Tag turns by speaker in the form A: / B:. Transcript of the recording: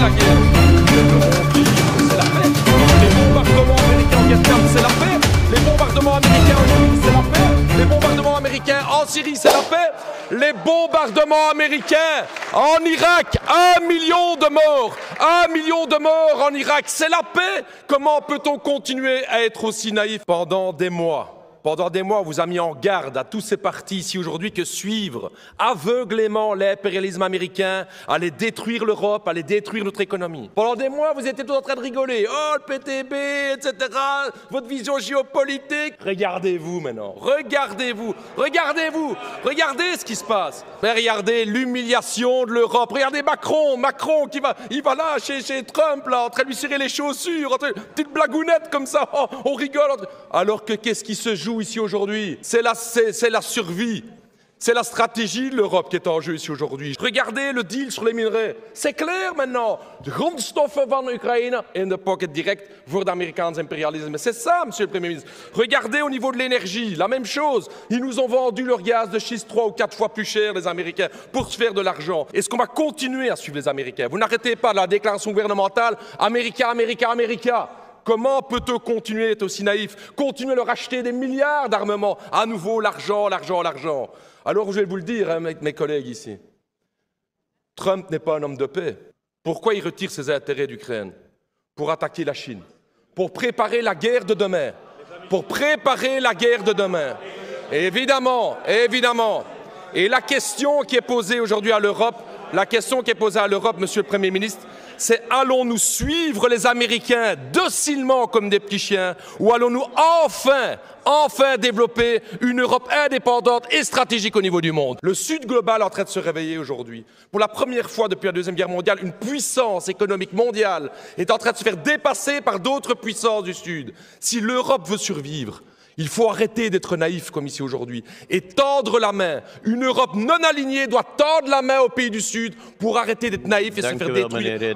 A: la guerre. C'est la paix. Les bombardements américains en Vietnam, c'est la paix. Les bombardements américains en Syrie, c'est la paix. Les bombardements américains en Syrie, c'est la paix. Les bombardements américains en Irak, 1 million de morts. 1 million de morts en Irak, c'est la paix. Comment peut-on continuer à être aussi naïf pendant des mois? Pendant des mois, on vous a mis en garde à tous ces partis ici aujourd'hui que suivre aveuglément l'impérialisme américain, aller détruire l'Europe, aller détruire notre économie. Pendant des mois, vous étiez tous en train de rigoler. Oh, le PTB, etc., votre vision géopolitique. Regardez-vous maintenant, regardez-vous, regardez-vous, regardez ce qui se passe. Mais regardez l'humiliation de l'Europe. Regardez Macron qui va, il va là chez Trump, là, en train de lui cirer les chaussures, en train de, petite blagounette comme ça, oh, on rigole. Alors que qu'est-ce qui se joue ici aujourd'hui? C'est la survie. C'est la stratégie de l'Europe qui est en jeu ici aujourd'hui. Regardez le deal sur les minerais. C'est clair maintenant. De grondstoffen van Oekraïne in de pocket direct voor de Amerikaans impérialisme. C'est ça, monsieur le Premier ministre. Regardez au niveau de l'énergie, la même chose. Ils nous ont vendu leur gaz de schiste 3 ou 4 fois plus cher, les Américains, pour se faire de l'argent. Est-ce qu'on va continuer à suivre les Américains? Vous n'arrêtez pas la déclaration gouvernementale « America, America, America ». Comment peut-on continuer à être aussi naïf? Continuer à leur acheter des milliards d'armements? À nouveau, l'argent, l'argent, l'argent. Alors, je vais vous le dire, hein, mes collègues ici. Trump n'est pas un homme de paix. Pourquoi il retire ses intérêts d'Ukraine? Pour attaquer la Chine. Pour préparer la guerre de demain. Pour préparer la guerre de demain. Et évidemment, évidemment. Et la question qui est posée aujourd'hui à l'Europe, monsieur le Premier ministre, c'est allons-nous suivre les Américains docilement comme des petits chiens ou allons-nous enfin développer une Europe indépendante et stratégique au niveau du monde? Le Sud global est en train de se réveiller aujourd'hui. Pour la première fois depuis la Deuxième Guerre mondiale, une puissance économique mondiale est en train de se faire dépasser par d'autres puissances du Sud. Si l'Europe veut survivre, il faut arrêter d'être naïf comme ici aujourd'hui et tendre la main. Une Europe non alignée doit tendre la main aux pays du Sud pour arrêter d'être naïf et se faire détruire.